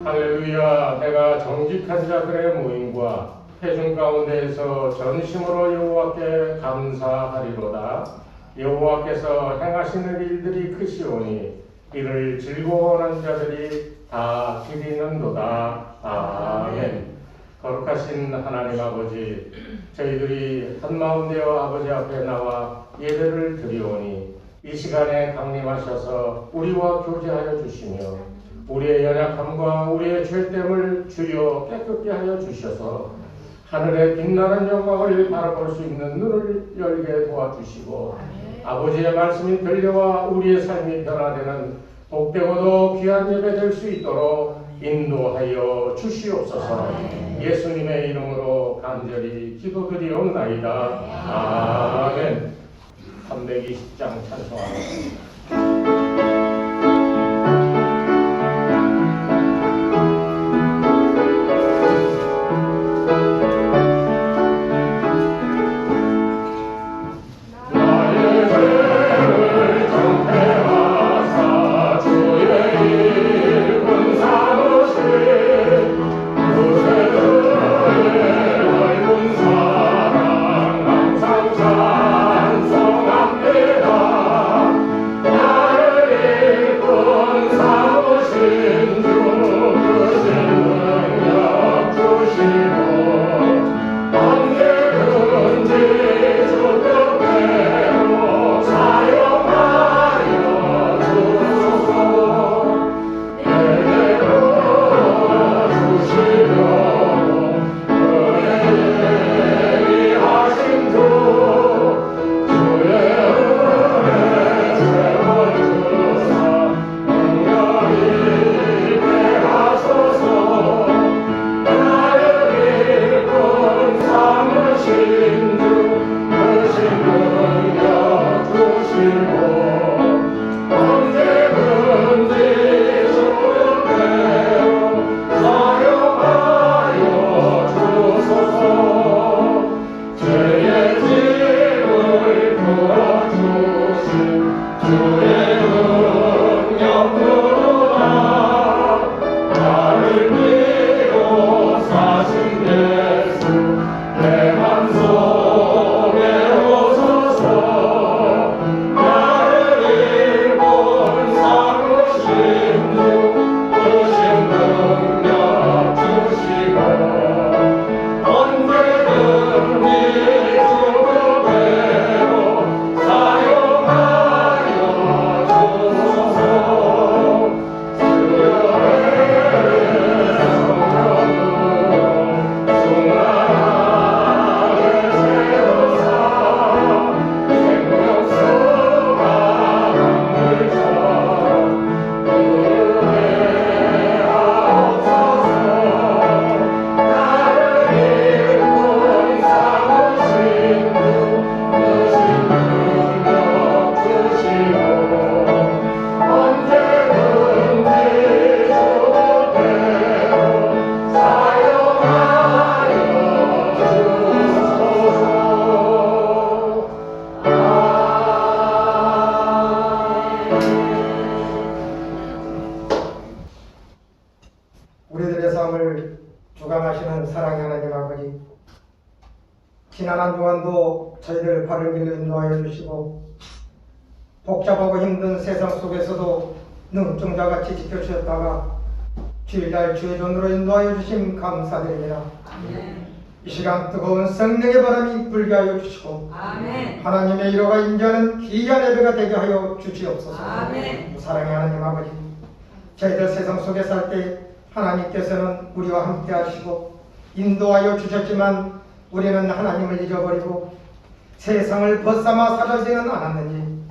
할렐루야. 내가 정직한 자들의 모임과 회중 가운데에서 전심으로 여호와께 감사하리로다. 여호와께서 행하시는 일들이 크시오니 이를 즐거워하는 자들이 다 드리는도다. 아멘. 거룩하신 하나님 아버지, 저희들이 한마음 되어 아버지 앞에 나와 예배를 드리오니 이 시간에 강림하셔서 우리와 교제하여 주시며 우리의 연약함과 우리의 죄됨을 주여 깨끗게 하여 주셔서 하늘의 빛나는 영광을 바라볼 수 있는 눈을 열게 도와주시고 아버지의 말씀이 들려와 우리의 삶이 변화되는 복되고도 귀한 예배 될 수 있도록 인도하여 주시옵소서. 예수님의 이름으로 간절히 기도드리옵나이다. 아멘. 320장 찬송하겠습니다. 우리들의 삶을 주관하시는 사랑의 하나님 아버지, 지난 한 주간도 저희들 발을 밀어 인도하여 주시고 복잡하고 힘든 세상 속에서도 능증자같이 지켜주셨다가 주일날 주의 존으로 인도하여 주심 감사드립니다. 아멘. 이 시간 뜨거운 성령의 바람이 불게 하여 주시고 아멘. 하나님의 이로가 인자하는 귀한 예배가 되게 하여 주시옵소서. 아멘. 사랑의 하나님 아버지, 저희들 세상 속에 살 때 하나님께서는 우리와 함께 하시고 인도하여 주셨지만 우리는 하나님을 잊어버리고 세상을 벗삼아 살아지는 않았는지,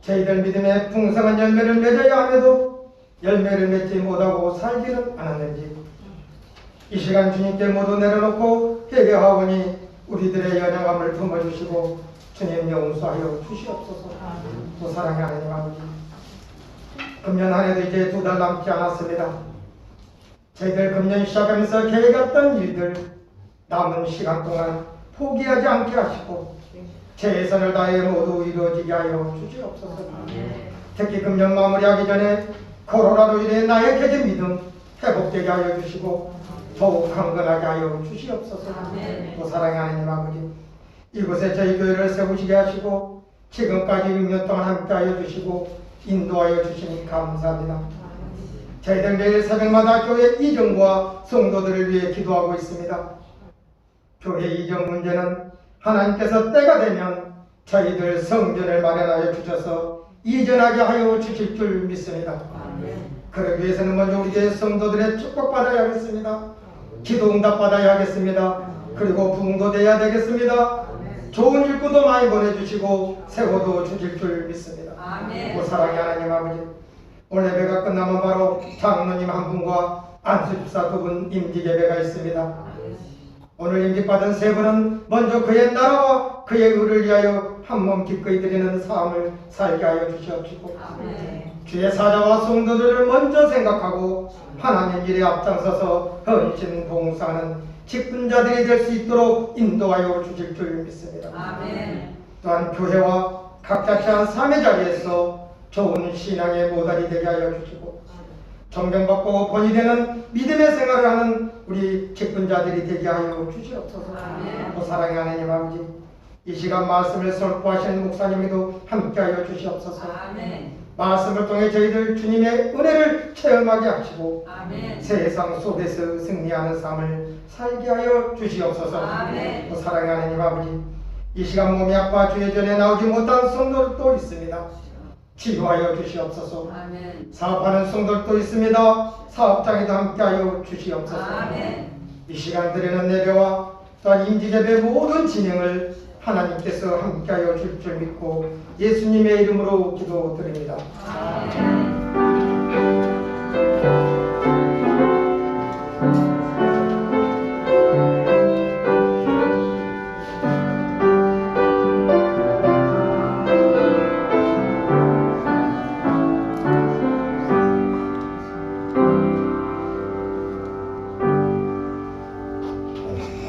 저희들 믿음의 풍성한 열매를 맺어야 함에도 열매를 맺지 못하고 살지는 않았는지, 이 시간 주님께 모두 내려놓고 회개하오니 우리들의 연약함을 품어주시고 주님 용서하여 주시옵소서. 또 사랑의 하나님 아버지, 금년 한 해도 이제 2달 남지 않았습니다. 저희들 금년 시작하면서 계획했던 일들 남은 시간 동안 포기하지 않게 하시고 최선을 다해 모두 이루어지게 하여 주시옵소서. 특히 금년 마무리하기 전에 코로나로 인해 나약해진 믿음 회복되게 하여 주시고 더욱 강건하게 하여 주시옵소서. 또 사랑의 하나님 아버지, 이곳에 저희 교회를 세우시게 하시고 지금까지 6년 동안 함께하여 주시고 인도하여 주시니 감사합니다. 저희들 매일 새벽마다 교회 이전과 성도들을 위해 기도하고 있습니다. 교회 이전 문제는 하나님께서 때가 되면 저희들 성전을 마련하여 주셔서 이전하게 하여 주실 줄 믿습니다. 그러기 위해서는 먼저 우리 교회 성도들의 축복받아야 하겠습니다. 기도 응답 받아야 하겠습니다. 그리고 부흥도 돼야 되겠습니다. 좋은 일꾼도 많이 보내주시고 세워도 주실 줄 믿습니다. 고 사랑의 하나님 아버지, 오늘 예배가 끝나면 바로 장로님 한 분과 안수집사 두 분 임직 예배가 있습니다. 오늘 임직받은 세 분은 먼저 그의 나라와 그의 의를 위하여 한 몸 기꺼이 드리는 삶을 살게 하여 주시옵시고 주의 사자와 성도들을 먼저 생각하고 하나님 일에 앞장서서 헌신 봉사하는 직분자들이 될 수 있도록 인도하여 주실 줄 믿습니다. 또한 교회와 각자 취한 삶의 자리에서 좋은 신앙의 모델이 되게 하여 주시고 존경받고 본이 되는 믿음의 생활을 하는 우리 직분자들이 되게 하여 주시옵소서. 또 사랑의 하나님 아버지, 이 시간 말씀을 선포하시는 목사님에도 함께하여 주시옵소서. 말씀을 통해 저희들 주님의 은혜를 체험하게 하시고 세상 속에서 승리하는 삶을 살게 하여 주시옵소서. 또 사랑의 하나님 아버지, 이 시간 몸이 아파 주의 전에 나오지 못한 성도들도 있습니다. 치유하여 주시옵소서. 사업하는 성도들도 있습니다. 사업장에도 함께하여 주시옵소서. 이 시간 드리는 예배와 또한 임직예배 모든 진행을 하나님께서 함께하여 줄 줄 믿고 예수님의 이름으로 기도드립니다.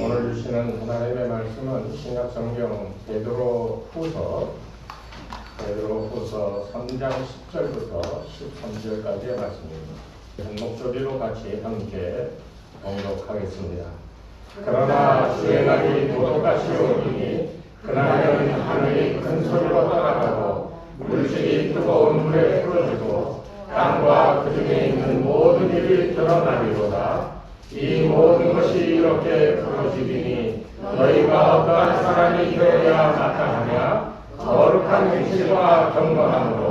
오늘 주시는 하나님의 말씀은 신약성경 베드로후서 3장 10절부터 13절까지의 말씀입니다. 한 목소리로 같이 함께 봉독하겠습니다. 그러나 주의 날이 도둑같이 오리니 그날은 하늘이 큰 소리로 떠나가고 물질이 뜨거운 물에 풀어지고 땅과 그 중에 있는 모든 일이 드러나리로다. 이 모든 것이 이렇게 풀어지리니 너희가 어떠한 사람이 되어야 마땅하냐? 거룩한 행실과 경건함으로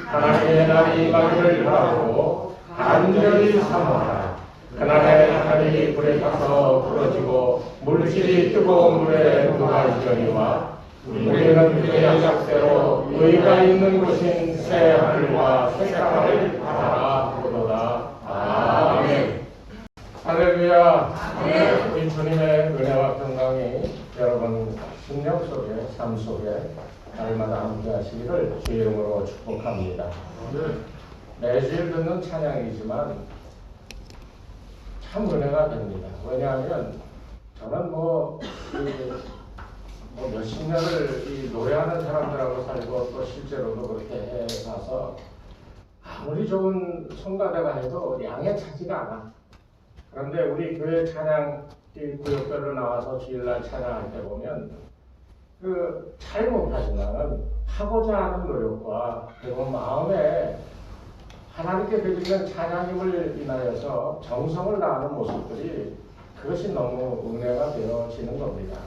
하나님의 날이 임하기를 바라고 간절히 사모하라. 그날에 하늘이 불에 타서 풀어지고 물질이 뜨거운 물에 녹아지려니와 우리는 그의 약속대로 의가 있는 곳인 새 하늘과 새 땅을 바라보도다. 아멘. 할렐루야. 우리 주님의 은혜와 평강이 여러분 심령 속에, 삶 속에 날마다 함께 하시기를 주의 이름으로 축복합니다. 매주일 듣는 찬양이지만 참 은혜가 됩니다. 왜냐하면 저는 몇십 년을 이 노래하는 사람들하고 살고 또 실제로도 그렇게 해봐서 아무리 좋은 성가대가 해도 양에 차지가 않아. 그런데 우리 교회 찬양 구역별로 나와서 주일날 찬양할 때 보면 잘 못하지만 하고자 하는 노력과 그리고 마음에 하나님께 드리는 찬양임을 인하여서 정성을 다하는 모습들이 그것이 너무 은혜가 되어지는 겁니다.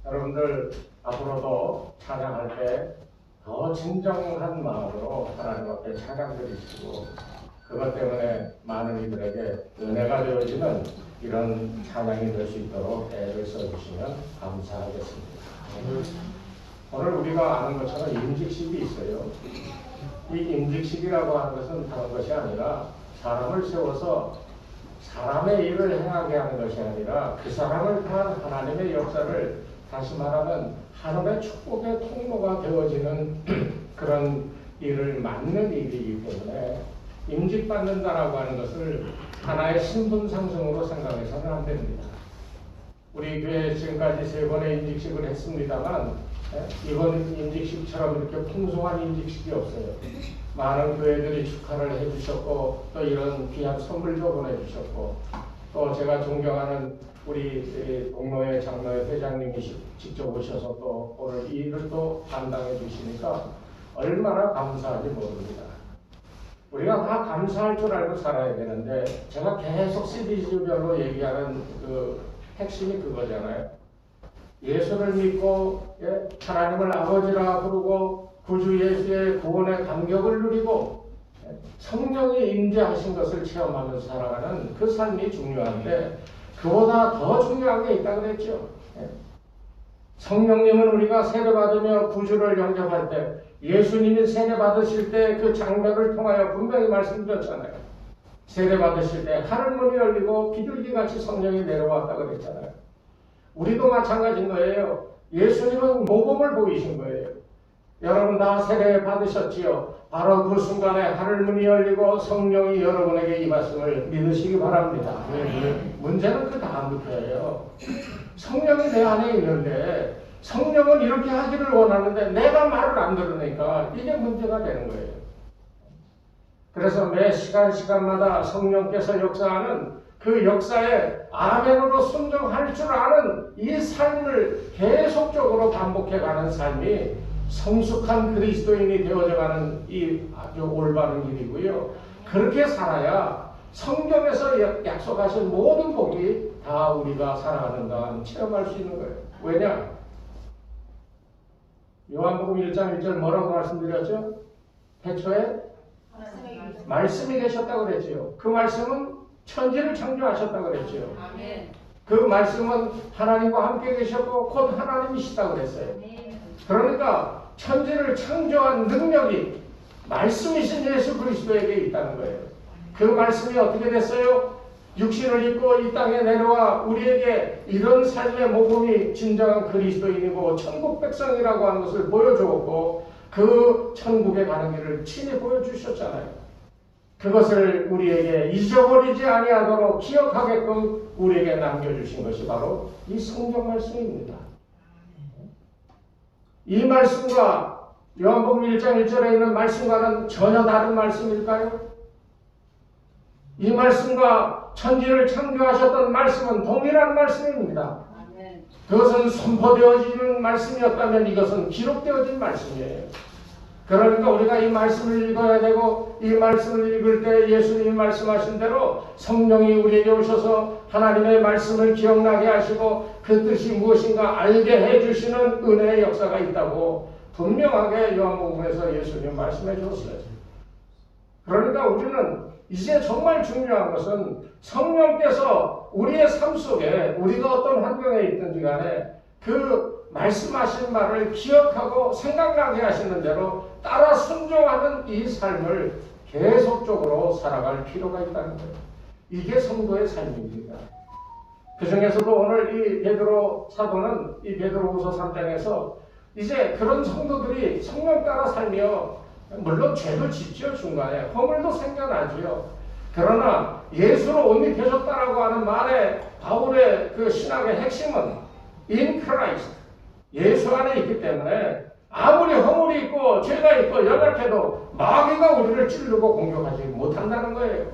여러분들 앞으로도 찬양할 때 더 진정한 마음으로 하나님 앞에 찬양 드리시고 그것 때문에 많은 이들에게 은혜가 되어지는 이런 찬양이 될 수 있도록 애를 써주시면 감사하겠습니다. 오늘 우리가 아는 것처럼 임직식이 있어요. 이 임직식이라고 하는 것은 다른 것이 아니라 사람을 세워서 사람의 일을 행하게 하는 것이 아니라 그 사람을 통한 하나님의 역사를 다시 말하면 하나님의 축복의 통로가 되어지는 그런 일을 맡는 일이기 때문에 임직받는다라고 하는 것을 하나의 신분 상승으로 생각해서는 안 됩니다. 우리 교회 지금까지 3번의 임직식을 했습니다만 이번 임직식처럼 이렇게 풍성한 임직식이 없어요. 많은 교회들이 축하를 해주셨고 또 이런 귀한 선물도 보내주셨고 또 제가 존경하는 우리 동로회 장로회 회장님이 직접 오셔서 또 오늘 이 일을 또 담당해 주시니까 얼마나 감사한지 모릅니다. 우리가 다 감사할 줄 알고 살아야 되는데 제가 계속 시리즈별로 얘기하는 그 핵심이 그거잖아요. 예수를 믿고 하나님을 아버지라 부르고 구주 예수의 구원의 감격을 누리고 성령이 임재하신 것을 체험하면서 살아가는 그 삶이 중요한데 그보다 더 중요한 게 있다고 그랬죠. 성령님은 우리가 세례받으며 구주를 영접할 때 예수님이 세례받으실 때 그 장면을 통하여 분명히 말씀드렸잖아요. 세례받으실 때 하늘문이 열리고 비둘기같이 성령이 내려왔다고 그랬잖아요. 우리도 마찬가지인 거예요. 예수님은 모범을 보이신 거예요. 여러분 다 세례 받으셨지요. 바로 그 순간에 하늘문이 열리고 성령이 여러분에게 임하심을 믿으시기 바랍니다. 문제는 그 다음부터예요. 성령이 내 안에 있는데 성령은 이렇게 하기를 원하는데 내가 말을 안 들으니까 이게 문제가 되는 거예요. 그래서 매 시간마다 성령께서 역사하는 그 역사에 아멘으로 순종할 줄 아는 이 삶을 계속적으로 반복해가는 삶이 성숙한 그리스도인이 되어져가는 이 아주 올바른 길이고요. 그렇게 살아야 성경에서 약속하신 모든 복이 다 우리가 살아가는 동안 체험할 수 있는 거예요. 왜냐? 요한복음 1장 1절 뭐라고 말씀드렸죠? 태초에 말씀이 계셨다고 그랬죠. 그 말씀은 천지를 창조하셨다고 그랬죠. 그 말씀은 하나님과 함께 계셨고 곧 하나님이시다고 그랬어요. 그러니까 천지를 창조한 능력이 말씀이신 예수 그리스도에게 있다는 거예요. 그 말씀이 어떻게 됐어요? 육신을 입고 이 땅에 내려와 우리에게 이런 삶의 모범이 진정한 그리스도인이고 천국 백성이라고 하는 것을 보여주었고 그 천국에 가는 길을 친히 보여주셨잖아요. 그것을 우리에게 잊어버리지 아니하도록 기억하게끔 우리에게 남겨주신 것이 바로 이 성경 말씀입니다. 이 말씀과 요한복음 1장 1절에 있는 말씀과는 전혀 다른 말씀일까요? 이 말씀과 천지를 창조하셨던 말씀은 동일한 말씀입니다. 그것은 선포되어지는 말씀이었다면 이것은 기록되어진 말씀이에요. 그러니까 우리가 이 말씀을 읽어야 되고 이 말씀을 읽을 때 예수님이 말씀하신 대로 성령이 우리에게 오셔서 하나님의 말씀을 기억나게 하시고 그 뜻이 무엇인가 알게 해주시는 은혜의 역사가 있다고 분명하게 요한복음에서 예수님이 말씀해 주었어요. 그러니까 우리는 이제 정말 중요한 것은 성령께서 우리의 삶 속에 우리가 어떤 환경에 있든지 간에 그 말씀하신 말을 기억하고 생각나게 하시는 대로 따라 순종하는 이 삶을 계속적으로 살아갈 필요가 있다는 거예요. 이게 성도의 삶입니다. 그 중에서도 오늘 이 베드로 사도는 이 베드로후서 3장에서 이제 그런 성도들이 성령 따라 살며 물론 죄도 짓죠. 중간에 허물도 생겨나지요. 그러나 예수로 옷 입혀졌다라고 하는 말에 바울의 그 신학의 핵심은 in Christ, 예수 안에 있기 때문에 아무리 허물이 있고 죄가 있고 연약해도 마귀가 우리를 찌르고 공격하지 못한다는 거예요.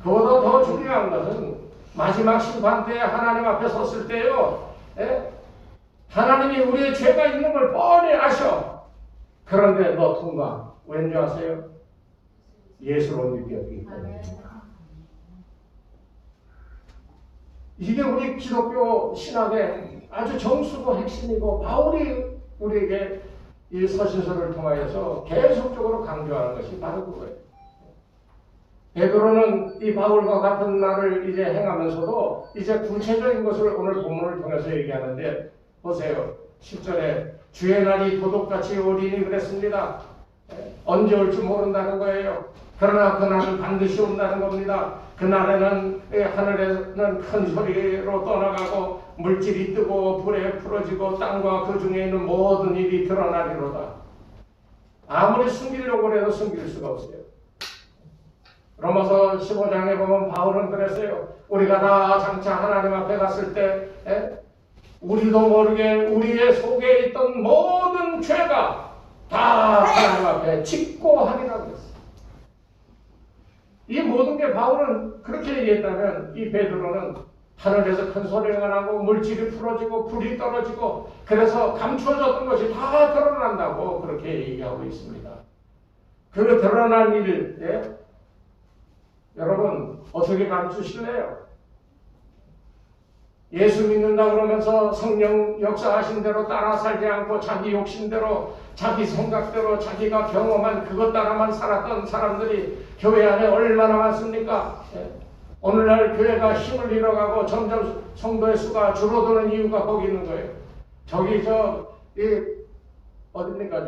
그보다 더 중요한 것은 마지막 심판 때에 하나님 앞에 섰을 때요, 하나님이 우리의 죄가 있는 걸 뻔히 아셔. 그런데 너 통과. 왠지 아세요? 예수로 믿겼기 때문에. 이게 우리 기독교 신학의 아주 정수고 핵심이고 바울이 우리에게 이 서신서를 통하여서 계속적으로 강조하는 것이 바로 그거예요. 베드로는 이 바울과 같은 말을 이제 행하면서도 이제 구체적인 것을 오늘 본문을 통해서 얘기하는데 보세요. 10절에 주의 날이 도둑같이 오리니 그랬습니다. 언제 올지 모른다는 거예요. 그러나 그날은 반드시 온다는 겁니다. 그날에는 하늘에는 큰 소리로 떠나가고 물질이 뜨고 불에 풀어지고 땅과 그 중에 있는 모든 일이 드러나리로다. 아무리 숨기려고 해도 숨길 수가 없어요. 로마서 15장에 보면 바울은 그랬어요. 우리가 다 장차 하나님 앞에 갔을 때 우리도 모르게 우리의 속에 있던 모든 죄가 다 하나님 앞에 직고하리라고 했어요. 이 모든 게 바울은 그렇게 얘기했다면 이 베드로는 하늘에서 큰 소리가 나고 물질이 풀어지고 불이 떨어지고 그래서 감추어졌던 것이 다 드러난다고 그렇게 얘기하고 있습니다. 그 드러난 일, 예? 여러분 어떻게 감추실래요? 예수 믿는다 그러면서 성령 역사하신 대로 따라 살지 않고 자기 욕심대로 자기 생각대로 자기가 경험한 그것 따라만 살았던 사람들이 교회 안에 얼마나 많습니까? 예? 오늘날 교회가 힘을 잃어가고 점점 성도의 수가 줄어드는 이유가 거기 있는 거예요. 저기 어딥니까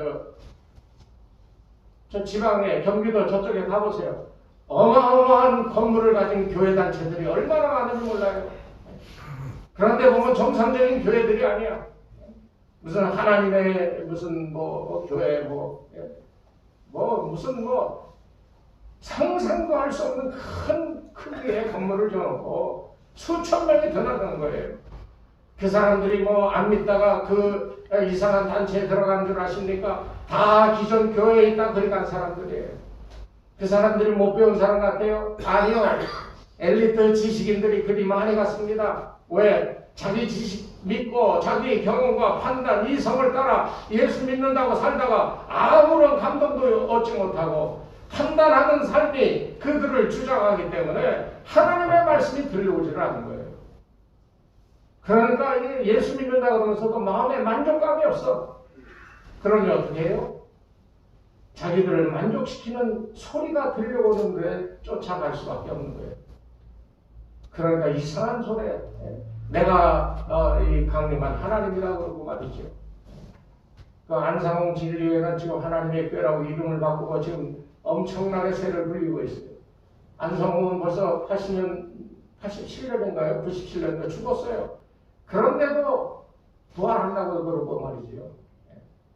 저 지방에 경기도 저쪽에 가보세요. 어마어마한 건물을 가진 교회 단체들이 얼마나 많은지 몰라요. 그런데 보면 정상적인 교회들이 아니야. 무슨 하나님의 무슨 교회 무슨 상상도 할 수 없는 큰 크기의 건물을 지어놓고 수천 명이 드나드는 거예요. 그 사람들이 안 믿다가 그 이상한 단체에 들어간 줄 아십니까? 다 기존 교회에 있다 그리 간 사람들이에요. 그 사람들이 못 배운 사람 같아요? 아니요. 엘리트 지식인들이 그리 많이 갔습니다. 왜? 자기 지식 믿고 자기 경험과 판단, 이성을 따라 예수 믿는다고 살다가 아무런 감동도 얻지 못하고 판단하는 삶이 그들을 주장하기 때문에 하나님의 말씀이 들려오지를 않는 거예요. 그러니까 예수 믿는다 그러면서도 마음에 만족감이 없어. 그러니 어떻게 해요? 자기들을 만족시키는 소리가 들려오는데 쫓아갈 수밖에 없는 거예요. 그러니까 이상한 소리에 내가 이 강림한 하나님이라고 그러고 말이죠. 그 안상홍 진리회는 지금 하나님의 뼈라고 이름을 바꾸고 지금 엄청나게 세를 불리고 있어요. 안상홍은 벌써 87년인가요? 97년도 죽었어요. 그런데도 부활한다고 그러고 말이죠.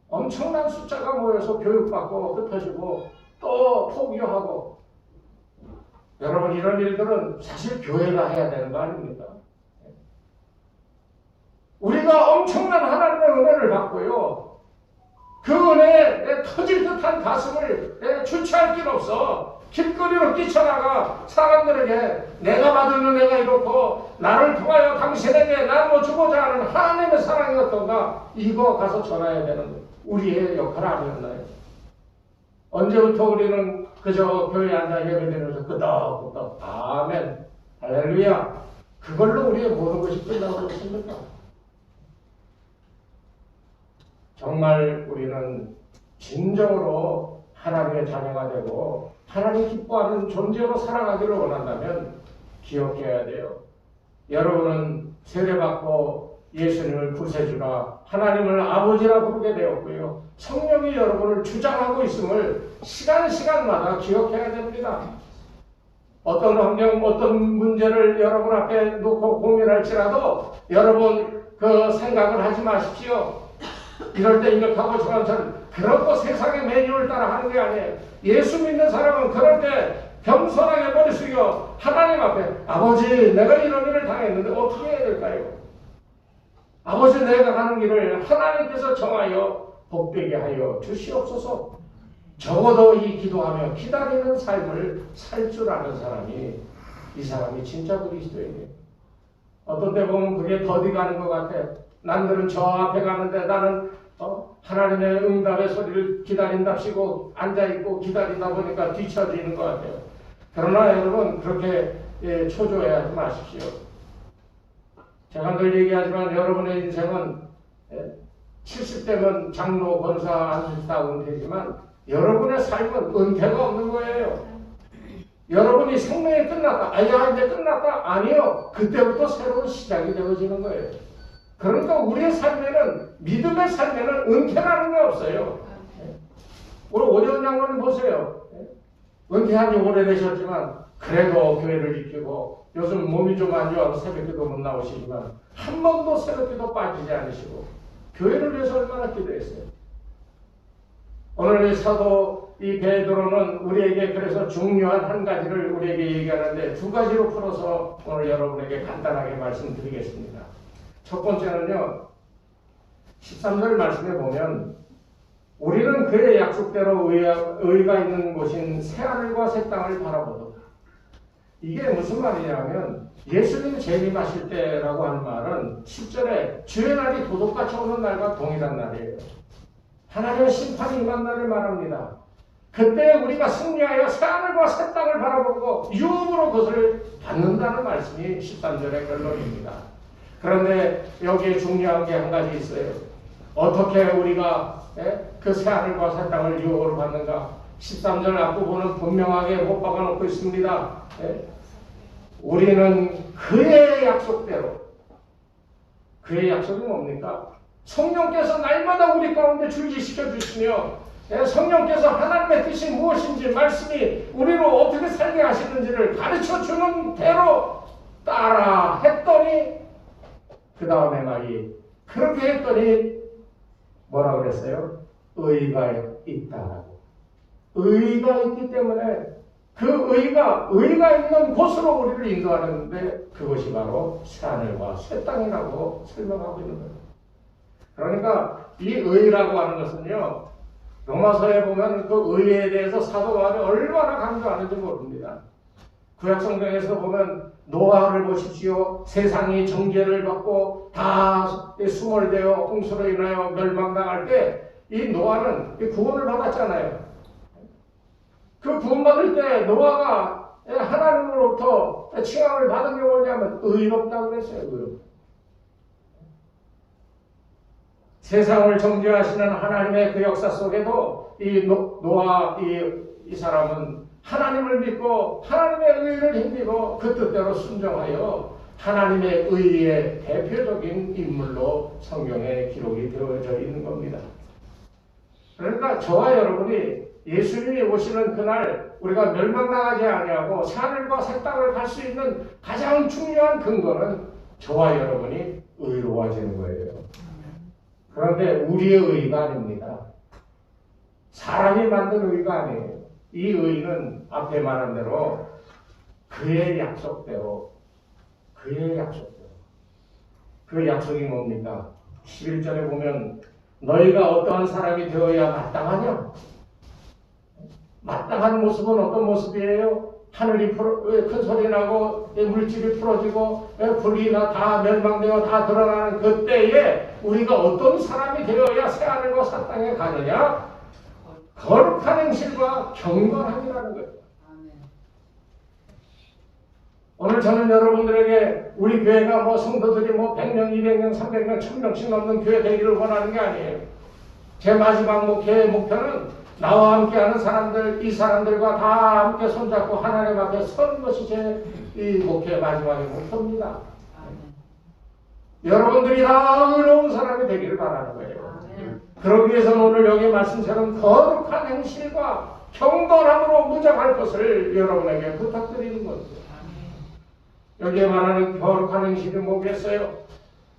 엄청난 숫자가 모여서 교육받고 흩어지고 또 포기하고. 여러분 이런 일들은 사실 교회가 해야 되는 거 아닙니까? 우리가 엄청난 하나님의 은혜를 받고요. 그 은혜에 터질 듯한 가슴을 주체할 길 없어. 길거리로 뛰쳐나가 사람들에게 내가 받은 은혜가 이렇고 나를 통하여 당신에게 나눠주고자 하는 하나님의 사랑이 어떤가 이거 가서 전해야 되는 우리의 역할 아니었나요? 언제부터 우리는 그저 교회에 앉아 예배드리면서 끄덕끄덕 아멘 할렐루야 그걸로 우리의 모든 것이 끝나고 있습니까? 정말 우리는 진정으로 하나님의 자녀가 되고 하나님 기뻐하는 존재로 살아가기를 원한다면 기억해야 돼요. 여러분은 세례받고 예수님을 구세주라 하나님을 아버지라 부르게 되었고요. 성령이 여러분을 주장하고 있음을 시간마다 기억해야 됩니다. 어떤 환경, 어떤 문제를 여러분 앞에 놓고 고민할지라도 여러분 그 생각을 하지 마십시오. 이럴 때 이렇게 하고 저런 그렇고 세상의 매뉴를 따라 하는 게 아니에요. 예수 믿는 사람은 그럴 때 겸손하게 머리 숙여 하나님 앞에 아버지 내가 이런 일을 당했는데 어떻게 해야 될까요? 아버지 내가 가는 길을 하나님께서 정하여 복되게 하여 주시옵소서. 적어도 이 기도하며 기다리는 삶을 살 줄 아는 사람이 이 사람이 진짜 그리스도인이에요. 어떤 때 보면 그게 더디 가는 것 같아. 남들은 저 앞에 가는데 나는 하나님의 응답의 소리를 기다린답시고 앉아있고 기다리다 보니까 뒤처지는 것 같아요. 그러나 여러분 그렇게 초조해하지 마십시오. 제가 늘 얘기하지만 여러분의 인생은 70대면 장로, 권사, 안수사 은퇴지만 여러분의 삶은 은퇴가 없는 거예요. 여러분이 생명이 끝났다. 아야 이제 끝났다. 아니요. 그때부터 새로운 시작이 되어지는 거예요. 그러니까 우리의 삶에는 믿음의 삶에는 은퇴라는 게 없어요. 우리 오대훈 장로님 보세요. 은퇴한 지 오래되셨지만 그래도 교회를 지키고 요즘 몸이 좀 안 좋아서 새벽기도 못 나오시지만 한 번도 새벽기도 빠지지 않으시고 교회를 위해서 얼마나 기도했어요. 오늘 이 사도 이 베드로는 우리에게 그래서 중요한 한 가지를 우리에게 얘기하는데 두 가지로 풀어서 오늘 여러분에게 간단하게 말씀드리겠습니다. 첫 번째는요. 13절 말씀에 보면 우리는 그의 약속대로 의가 있는 곳인 새하늘과 새 땅을 바라보도다. 이게 무슨 말이냐면 예수님 재림하실 때라고 하는 말은 10절에 주의 날이 도둑같이 오는 날과 동일한 날이에요. 하나님의 심판이 임한 날을 말합니다. 그때 우리가 승리하여 새하늘과 새 땅을 바라보고 유업으로 그것을 받는다는 말씀이 13절의 결론입니다. 그런데 여기에 중요한 게 한 가지 있어요. 어떻게 우리가 그 새하늘과 새 땅을 유업으로 받는가? 13절 앞부분은 분명하게 못 박아놓고 있습니다. 우리는 그의 약속대로, 그의 약속이 뭡니까? 성령께서 날마다 우리 가운데 줄지시켜 주시며 성령께서 하나님의 뜻이 무엇인지 말씀이 우리로 어떻게 살게 하시는지를 가르쳐 주는 대로 따라 했더니 그 다음에 말이 그렇게 했더니 뭐라 그랬어요? 의가 있다라고. 의가 있기 때문에 그 의가 있는 곳으로 우리를 인도하는데 그것이 바로 새하늘과 새 땅이라고 설명하고 있는 거예요. 그러니까 이 의라고 하는 것은요, 로마서에 보면 그 의에 대해서 사도 바울이 얼마나 강조하는지 모릅니다. 구약성경에서 보면 노아를 보십시오. 세상이 정죄를 받고 다 수몰되어 홍수로 인하여 멸망당할 때 이 노아는 구원을 받았잖아요. 그 구원받을 때 노아가 하나님으로부터 칭함을 받은 게 뭐냐면 의롭다고 그랬어요. 의롭다. 세상을 정죄하시는 하나님의 그 역사 속에도 이 노아 이 사람은 하나님을 믿고 하나님의 의를 힘입어 그 뜻대로 순종하여 하나님의 의의 대표적인 인물로 성경에 기록이 되어져 있는 겁니다. 그러니까 저와 여러분이 예수님이 오시는 그날 우리가 멸망당하지 아니하고 새하늘과 새 땅을 갈 수 있는 가장 중요한 근거는 저와 여러분이 의로워지는 거예요. 그런데 우리의 의가 아닙니다. 사람이 만든 의가 아니에요. 이 의는 앞에 말한 대로 그의 약속대로 그 약속이 뭡니까? 11절에 보면 너희가 어떠한 사람이 되어야 마땅하냐? 마땅한 모습은 어떤 모습이에요? 하늘이 큰 소리 나고 물질이 풀어지고 불이나 다 멸망되어 다 드러나는 그때에 우리가 어떤 사람이 되어야 새하늘과 새 땅에 가느냐? 거룩한 행실과 경건함이라는 거예요. 오늘 저는 여러분들에게 우리 교회가 뭐 성도들이 뭐 100명, 200명, 300명, 1000명씩 넘는 교회 되기를 원하는 게 아니에요. 제 마지막 목표는 나와 함께하는 사람들, 이 사람들과 다 함께 손잡고 하나님 앞에 서는 것이 제 이 목회의 마지막의 목표입니다. 여러분들이 다 의로운 사람이 되기를 바라는 거예요. 그러기 위해서는 오늘 여기 말씀처럼 거룩한 행실과 경건함으로 무장할 것을 여러분에게 부탁드리는 겁니다. 여기에 말하는 거룩한 행실이 뭐겠어요?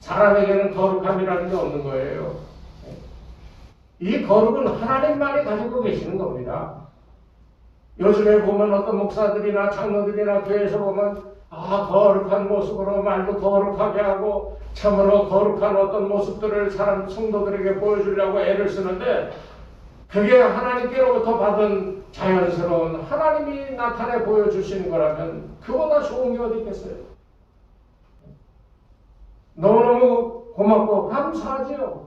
사람에게는 거룩함이라는 게 없는 거예요. 이 거룩은 하나님만이 가지고 계시는 겁니다. 요즘에 보면 어떤 목사들이나 장로들이나 교회에서 보면 거룩한 모습으로 말도 거룩하게 하고 참으로 거룩한 어떤 모습들을 사람 성도들에게 보여주려고 애를 쓰는데 그게 하나님께로부터 받은 자연스러운 하나님이 나타내 보여주시는 거라면 그보다 좋은 게 어디 있겠어요? 너무너무 고맙고 감사하지요.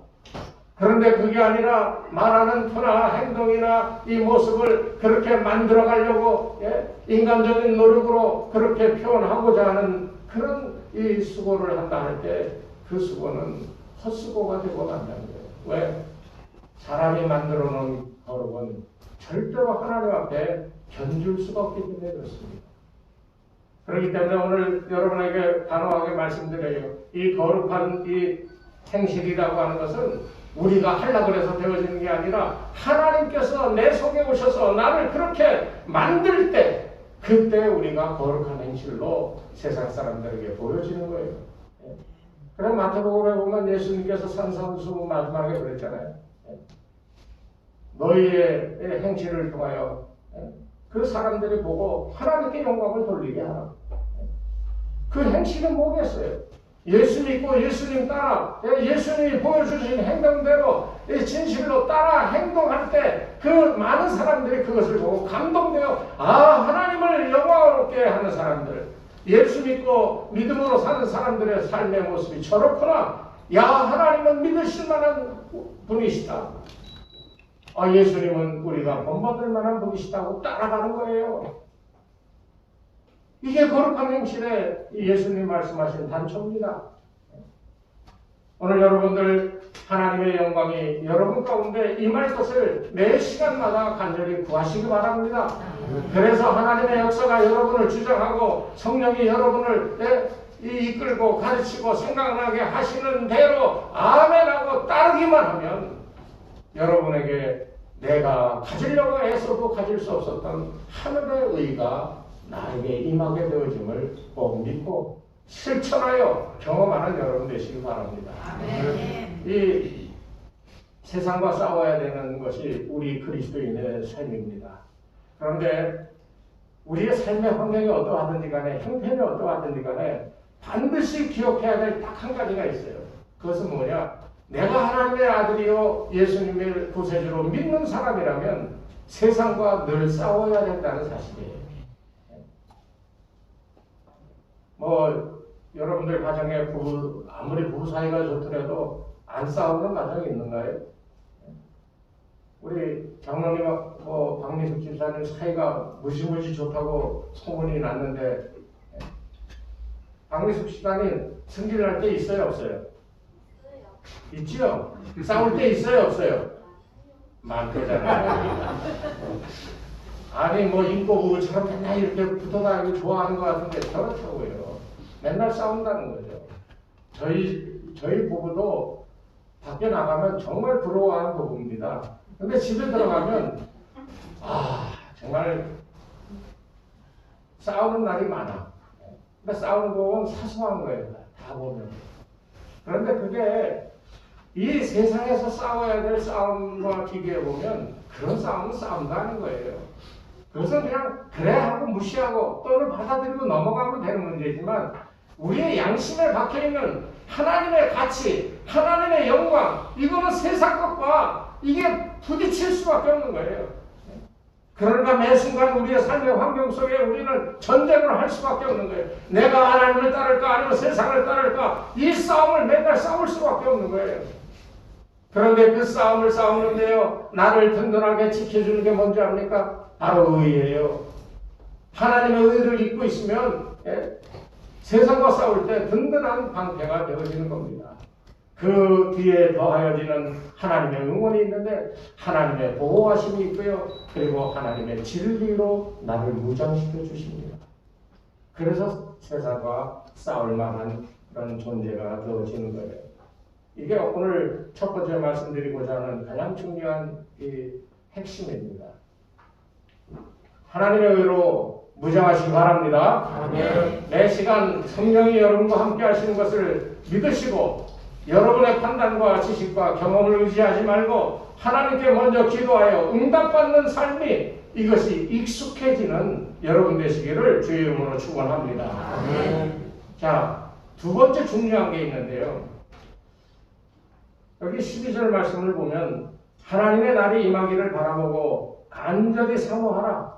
그런데 그게 아니라 말하는 투나 행동이나 이 모습을 그렇게 만들어 가려고 인간적인 노력으로 그렇게 표현하고자 하는 그런 이 수고를 한다 할 때 그 수고는 헛수고가 되고 만다는 거예요. 왜? 사람이 만들어 놓은 거룩은 절대로 하나님 앞에 견줄 수가 없기 때문에 그렇습니다. 그렇기 때문에 오늘 여러분에게 단호하게 말씀드려요. 이 거룩한 이 행실이라고 하는 것은 우리가 하려고 해서 되어지는 게 아니라 하나님께서 내 속에 오셔서 나를 그렇게 만들 때 그때 우리가 거룩한 행실로 세상 사람들에게 보여지는 거예요. 그럼 마태복음에 보면 예수님께서 산상수훈 마지막에 그랬잖아요. 너희의 행실을 통하여 그 사람들이 보고 하나님께 영광을 돌리게 하라. 그 행실은 뭐겠어요? 예수 믿고 예수님 따라 예수님이 보여주신 행동대로 진실로 따라 행동할 때 그 많은 사람들이 그것을 보고 감동되어 하나님을 영광스럽게 하는 사람들, 예수 믿고 믿음으로 사는 사람들의 삶의 모습이 저렇구나. 하나님은 믿으실 만한 분이시다. 예수님은 우리가 본받을 만한 분이시다고 따라가는 거예요. 이게 거룩한 행실의 예수님 말씀하신 단초입니다. 오늘 여러분들 하나님의 영광이 여러분 가운데 임할 것을 매 시간마다 간절히 구하시기 바랍니다. 그래서 하나님의 역사가 여러분을 주장하고 성령이 여러분을 이끌고 가르치고 생각나게 하시는 대로 아멘하고 따르기만 하면 여러분에게 내가 가지려고 애써도 가질 수 없었던 하늘의 의가 나에게 임하게 되어짐을 꼭 믿고 실천하여 경험하는 여러분 되시기 바랍니다. 이 세상과 싸워야 되는 것이 우리 그리스도인의 삶입니다. 그런데 우리의 삶의 환경이 어떠하든지 간에 형편이 어떠하든지 간에 반드시 기억해야 될 딱 한 가지가 있어요. 그것은 뭐냐? 내가 하나님의 아들이요 예수님을 구세주로 믿는 사람이라면 세상과 늘 싸워야 된다는 사실이에요. 여러분들 가정에 아무리 부부 사이가 좋더라도 안 싸우는 가정이 있는가요? 우리 장로님하고 박미숙 집사님 사이가 무지무지 좋다고 소문이 났는데 박미숙 집사님 승진할 때 있어요 없어요? 있지요? 싸울 때 있어요 없어요? 많대잖아요. 아니 인꼬부부처럼 맨날 이렇게 붙어다니고 좋아하는 것 같은데 저렇다고요. 맨날 싸운다는 거죠. 저희 부부도 밖에 나가면 정말 부러워하는 부부입니다. 근데 집에 들어가면 정말 싸우는 날이 많아. 근데 싸우는 건 사소한 거예요. 다 보면. 그런데 그게 이 세상에서 싸워야 될 싸움과 비교해 보면 그런 싸움은 싸움도 아닌 거예요. 그것은 그냥 그래 하고 무시하고 또는 받아들이고 넘어가면 되는 문제지만 우리의 양심에 박혀있는 하나님의 가치, 하나님의 영광, 이거는 세상 것과 이게 부딪힐 수밖에 없는 거예요. 그러니까 매 순간 우리의 삶의 환경 속에 우리는 전쟁을 할 수밖에 없는 거예요. 내가 하나님을 따를까 아니면 세상을 따를까, 이 싸움을 맨날 싸울 수밖에 없는 거예요. 그런데 그 싸움을 싸우는데요, 나를 든든하게 지켜주는 게 뭔지 압니까? 바로 의예요. 하나님의 의를 잊고 있으면 세상과 싸울 때 든든한 방패가 되어지는 겁니다. 그 뒤에 더하여지는 하나님의 응원이 있는데 하나님의 보호하심이 있고요. 그리고 하나님의 진리로 나를 무장시켜 주십니다. 그래서 세상과 싸울 만한 그런 존재가 되어지는 거예요. 이게 오늘 첫 번째 말씀드리고자 하는 가장 중요한 이 핵심입니다. 하나님의 의로 무장하시기 바랍니다. 매 시간 성령이 여러분과 함께 하시는 것을 믿으시고 여러분의 판단과 지식과 경험을 의지하지 말고 하나님께 먼저 기도하여 응답받는 삶이 이것이 익숙해지는 여러분 되시기를 주의 이름으로 축원합니다. 자, 두 번째 중요한 게 있는데요. 여기 12절 말씀을 보면 하나님의 날이 임하기를 바라보고 간절히 사모하라.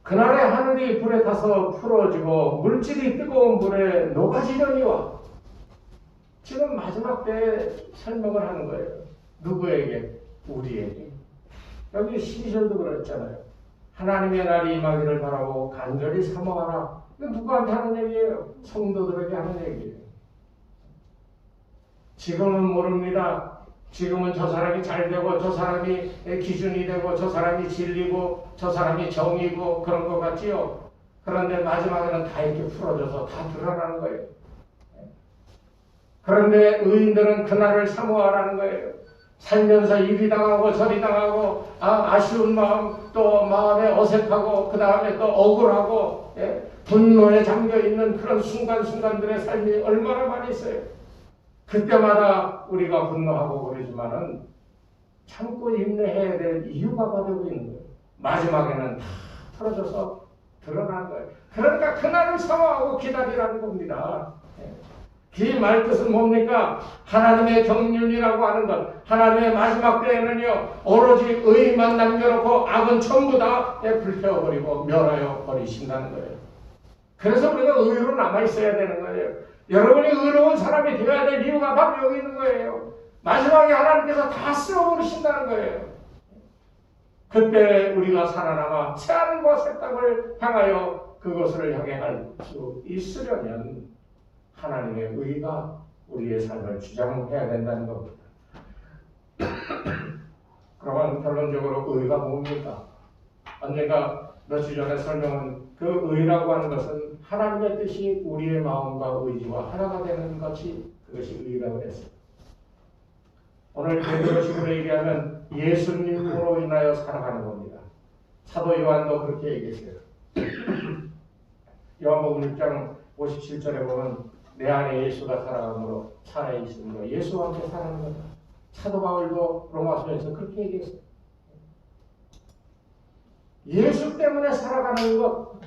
그날에 하늘이 불에 타서 풀어지고 물질이 뜨거운 불에 녹아지려니와. 지금 마지막 때에 설명을 하는 거예요. 누구에게? 우리에게. 여기 12절도 그랬잖아요. 하나님의 날이 임하기를 바라고 간절히 사모하라. 이거 누구한테 하는 얘기예요? 성도들에게 하는 얘기예요. 지금은 모릅니다. 지금은 저 사람이 잘 되고 저 사람이 기준이 되고 저 사람이 진리고 저 사람이 정이고 그런 것 같지요. 그런데 마지막에는 다 이렇게 풀어져서 다 드러나는 거예요. 그런데 의인들은 그날을 사모하라는 거예요. 살면서 이리 당하고 저리 당하고 아쉬운 마음, 또 마음에 어색하고 그 다음에 또 억울하고 분노에 잠겨있는 그런 순간순간들의 삶이 얼마나 많이 있어요. 그때마다 우리가 분노하고 그러지만은 참고 인내해야 될 이유가 가지고 있는 거예요. 마지막에는 다 털어져서 드러난 거예요. 그러니까 그날을 사모하고 기다리라는 겁니다. 이 말뜻은 뭡니까? 하나님의 경륜이라고 하는 것, 하나님의 마지막 때에는요 오로지 의만 남겨놓고 악은 전부 다 불태워버리고 멸하여 버리신다는 거예요. 그래서 우리가 의로 남아있어야 되는 거예요. 여러분이 의로운 사람이 되어야 될 이유가 바로 여기 있는 거예요. 마지막에 하나님께서 다 쓸어버리신다는 거예요. 그때 우리가 살아남아 새하늘과 새 땅을 향하여 그것을 향해 갈 수 있으려면 하나님의 의가 우리의 삶을 주장해야 된다는 겁니다. 그러면 결론적으로 의가 뭡니까? 언젠가 몇 주 전에 설명한 그 의라고 하는 것은 하나님의 뜻이 우리의 마음과 의지와 하나가 되는 것이 그것이 의라고 했습니다. 오늘 베드로식으로 얘기하면 예수님으로 인하여 살아가는 겁니다. 사도 요한도 그렇게 얘기했어요. 요한복음 6장 57절에 보면 내 안에 예수가 살아감으로 살아있으므로 예수와 함께 살아가는 거다. 사도 바울도 로마서에서 그렇게 얘기했어요. 예수 때문에 살아가는 것,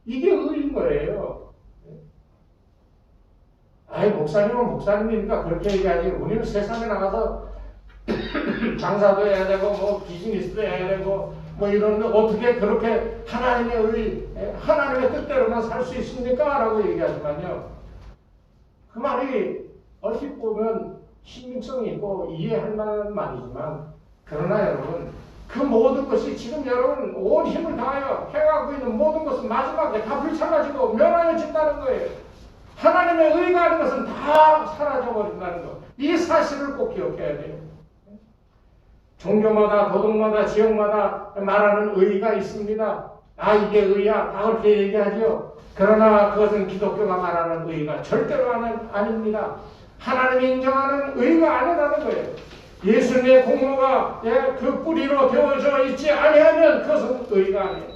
이게 의인 거예요. 아이 목사님은 목사님이니까 그렇게 얘기하지. 우리는 세상에 나가서 장사도 해야 되고 뭐 비즈니스도 해야 되고 뭐 이런데 어떻게 그렇게 하나님의 의, 하나님의 뜻대로만 살 수 있습니까? 라고 얘기하지만요. 그 말이 얼핏 보면 신빙성이 있고 이해할 만한 말이지만 그러나 여러분 그 모든 것이 지금 여러분 온 힘을 다하여 해가고 있는 모든 것은 마지막에 다 불참아지고 멸하여진다는 거예요. 하나님의 의가 하는 것은 다 사라져버린다는 것. 이 사실을 꼭 기억해야 돼요. 종교마다 도덕마다 지역마다 말하는 의가 있습니다. 아 이게 의야 다 그렇게 얘기하죠. 그러나 그것은 기독교가 말하는 의가 절대로 아닙니다. 하나님이 인정하는 의가 아니라는 거예요. 예수님의 공로가 그 뿌리로 되어져 있지 아니하면 그것은 의가 아니에요.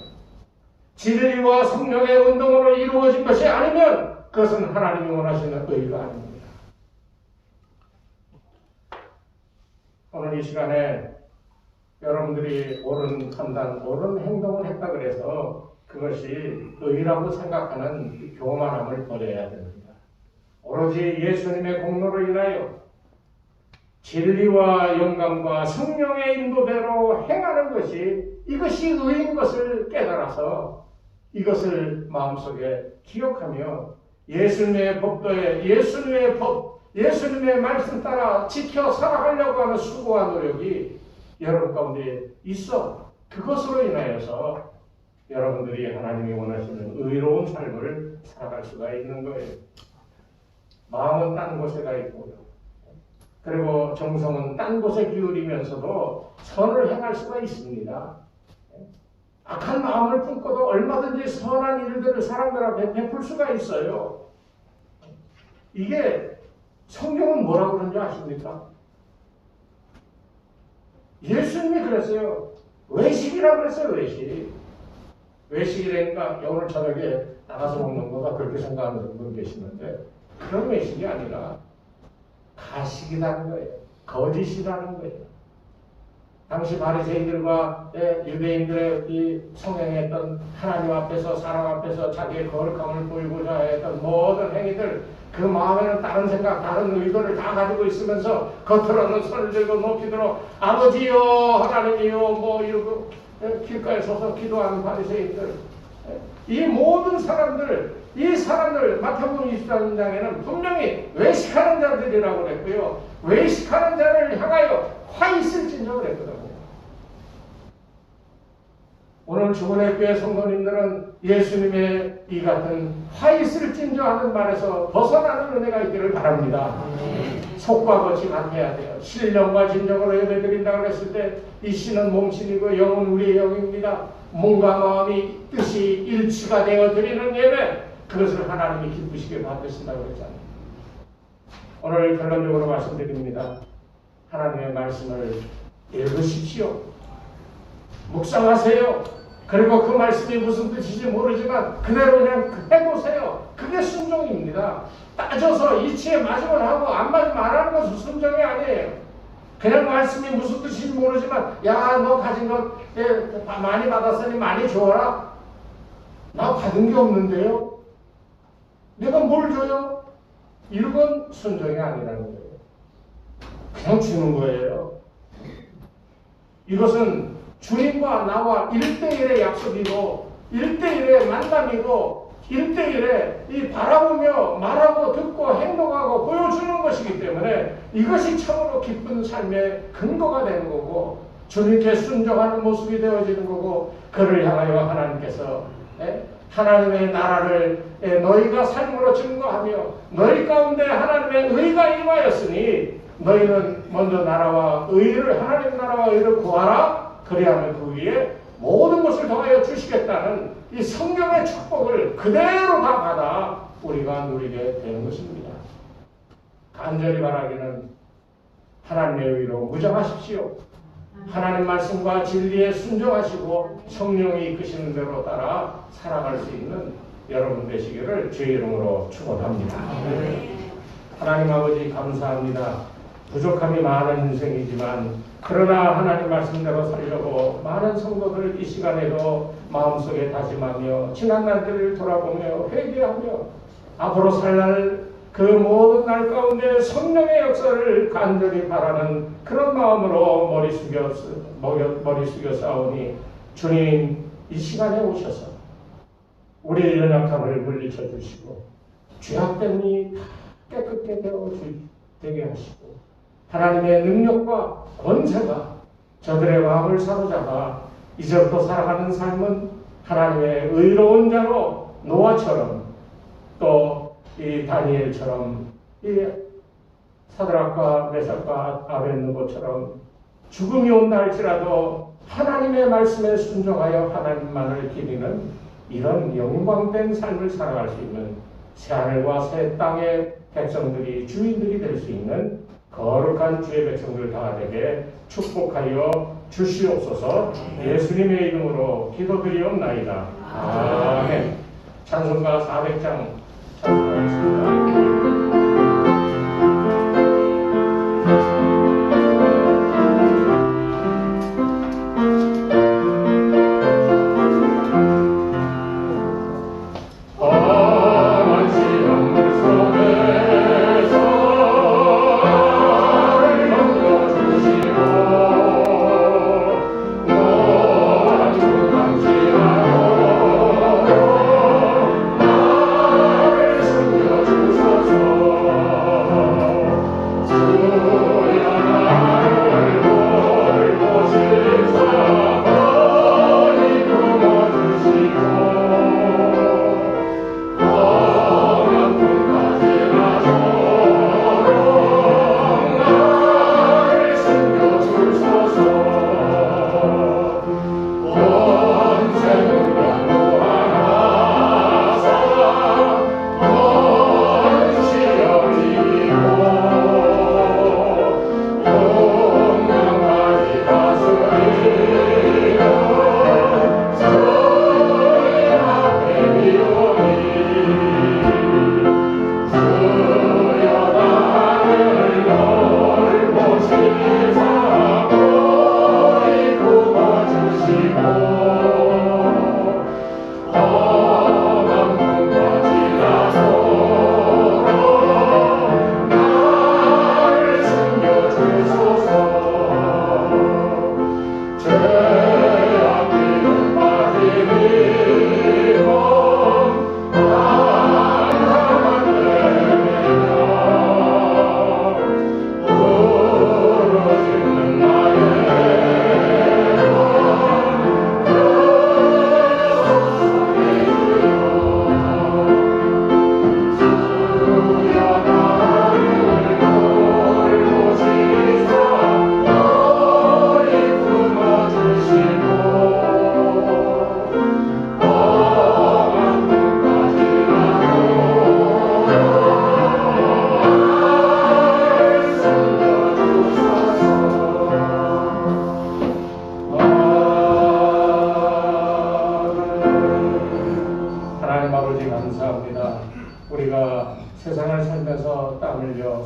진리와 성령의 운동으로 이루어진 것이 아니면 그것은 하나님이 원하시는 의가 아닙니다. 오늘 이 시간에 여러분들이 옳은 판단, 옳은 행동을 했다 그래서 그것이 의라고 생각하는 교만함을 버려야 됩니다. 오로지 예수님의 공로로 인하여 진리와 영감과 성령의 인도대로 행하는 것이 이것이 의인 것을 깨달아서 이것을 마음속에 기억하며 예수님의 법도에 예수님의 법, 예수님의 말씀 따라 지켜 살아가려고 하는 수고와 노력이 여러분 가운데 있어 그것으로 인하여서 여러분들이 하나님이 원하시는 의로운 삶을 살아갈 수가 있는 거예요. 마음은 딴 곳에 가 있고요. 그리고 정성은 딴 곳에 기울이면서도 선을 행할 수가 있습니다. 악한 마음을 품고도 얼마든지 선한 일들을 사람들 앞에 베풀 수가 있어요. 이게 성경은 뭐라고 그러는지 아십니까? 예수님이 그랬어요. 외식이라고 그랬어요. 외식이라니까 오늘 저녁에 나가서 먹는 거가 그렇게 생각하는 분 계시는데 그런 외식이 아니라 가식이라는 거예요. 거짓이라는 거예요. 당시 바리새인들과 유대인들의 이 성행했던 하나님 앞에서 사람 앞에서 자기의 거룩함을 보이고자 했던 모든 행위들 그 마음에는 다른 생각, 다른 의도를 다 가지고 있으면서 겉으로는 손을 들고 높이 들어 아버지요 하나님이요 뭐 이러고 길가에 서서 기도하는 바리새인들 이 모든 사람들 이 사람들 마태복음 23장에는 분명히 외식하는 자들이라고 그랬고요. 외식하는 자를 향하여 화 있을진저 그랬거든요. 오늘 주문의 교회 성도님들은 예수님의 이 같은 화 있을진저 하는 말에서 벗어나는 은혜가 있기를 바랍니다. 속과 겉이 같아야 돼요. 신령과 진정으로 예배드린다고 그랬을 때 이 신은 몸신이고 영은 우리의 영입니다. 몸과 마음이 뜻이 일치가 되어 드리는 예배 그것을 하나님이 기쁘시게 받으신다고 그랬잖아요. 오늘 결론적으로 말씀드립니다. 하나님의 말씀을 읽으십시오. 묵상하세요. 그리고 그 말씀이 무슨 뜻인지 모르지만 그대로 그냥 해보세요. 그게 순종입니다. 따져서 이치에 맞으면 하고 안 맞으면 안 하는 것은 순종이 아니에요. 그냥 말씀이 무슨 뜻인지 모르지만 야 너 가진 것 많이 받았으니 많이 줘라. 나 받은 게 없는데요. 내가 뭘 줘요? 이건 순종이 아니라는 거예요. 그냥 주는 거예요. 이것은 주님과 나와 1대1의 약속이고 1대1의 만남이고 1대1의 이 바라보며 말하고 듣고 행동하고 보여주는 것이기 때문에 이것이 참으로 기쁜 삶의 근거가 되는 거고 주님께 순종하는 모습이 되어지는 거고 그를 향하여 하나님께서 하나님의 나라를 너희가 삶으로 증거하며 너희 가운데 하나님의 의가 임하였으니 너희는 먼저 나라와 의를 하나님 나라와 의를 구하라. 그리하면 그 위에 모든 것을 더하여 주시겠다는 이 성경의 축복을 그대로 다 받아 우리가 누리게 되는 것입니다. 간절히 바라기는 하나님의 의로 무장하십시오. 하나님 말씀과 진리에 순종하시고 성령이 이끄시는 대로 따라 살아갈 수 있는 여러분 되시기를 주의 이름으로 축원합니다. 하나님 아버지 감사합니다. 부족함이 많은 인생이지만 그러나 하나님 말씀대로 살려고 많은 성도들 이 시간에도 마음속에 다짐하며 지난 날들을 돌아보며 회개하며 앞으로 살 날 그 모든 날 가운데 성령의 역사를 간절히 바라는 그런 마음으로 머리 숙여 싸우니 주님 이 시간에 오셔서 우리의 연약함을 물리쳐 주시고 죄악됨이 깨끗게 되게 하시고 하나님의 능력과 권세가 저들의 마음을 사로잡아 이제부터 살아가는 삶은 하나님의 의로운 자로 노아처럼 또 이 다니엘처럼 이 사드락과 메삭과 아벳느고처럼 죽음이 온다 할지라도 하나님의 말씀에 순종하여 하나님만을 기리는 이런 영광된 삶을 살아갈 수 있는 새하늘과 새 땅의 백성들이 주인들이 될 수 있는 거룩한 주의 백성들 다 되게 축복하여 주시옵소서. 예수님의 이름으로 기도드리옵나이다. 아멘. 찬송가 400장 찬송하겠습니다.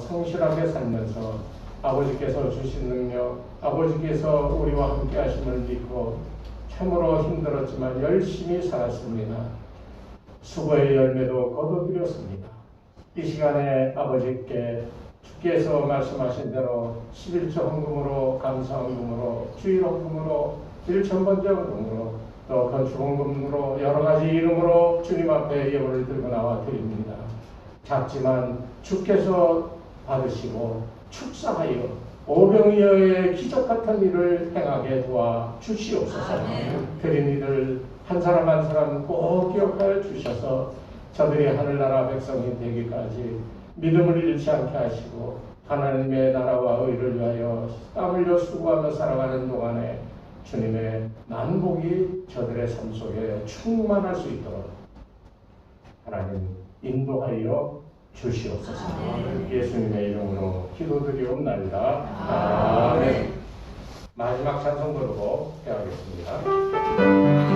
성실하게 살면서 아버지께서 주신 능력, 아버지께서 우리와 함께 하심을 믿고 참으로 힘들었지만 열심히 살았습니다. 수고의 열매도 거두드렸습니다. 이 시간에 아버지께 주께서 말씀하신 대로 11조 헌금으로, 감사 헌금으로, 주일 헌금으로, 1,000번째 헌금으로, 또 건축 헌금으로 여러 가지 이름으로 주님 앞에 예물을 들고 나와 드립니다. 작지만 주께서 받으시고 축사하여 오병이어의 기적 같은 일을 행하게 도와 주시옵소서. 드린 이들 한 사람 한 사람 꼭 기억하여 주셔서 저들이 하늘나라 백성이 되기까지 믿음을 잃지 않게 하시고 하나님의 나라와 의를 위하여 땀 흘려 수고하며 살아가는 동안에 주님의 만복이 저들의 삶 속에 충만할 수 있도록 하나님 인도하여 주시옵소서. 예수님의 이름으로 기도드리옵나이다. 아멘. 마지막 찬송 부르고 해야겠습니다.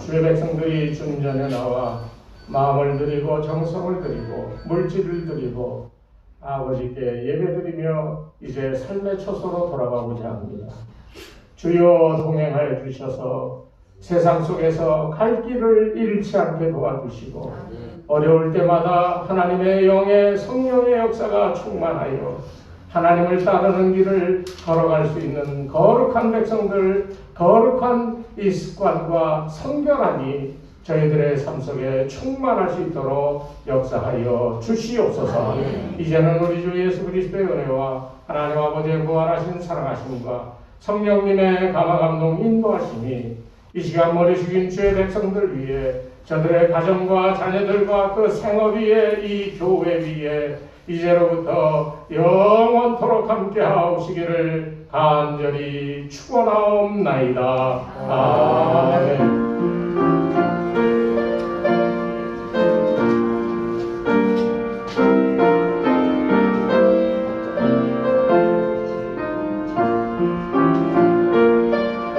주의 백성들이 주님 전에 나와 마음을 드리고 정성을 드리고 물질을 드리고 아버지께 예배드리며 이제 삶의 초소로 돌아가고자 합니다. 주여 동행하여 주셔서 세상 속에서 갈 길을 잃지 않게 도와주시고 어려울 때마다 하나님의 영의 성령의 역사가 충만하여 하나님을 따르는 길을 걸어갈 수 있는 거룩한 백성들, 거룩한 이 습관과 성결함이 저희들의 삶 속에 충만할 수 있도록 역사하여 주시옵소서. 이제는 우리 주 예수 그리스도의 은혜와 하나님 아버지의 무한하신 사랑하심과 성령님의 감화감동 인도하심이 이 시간 머리 숙인 주의 백성들 위해 저들의 가정과 자녀들과 그 생업 위에 이 교회 위에 이제로부터 영원토록 함께 하옵시기를 간절히 축원하옵나이다. 아멘.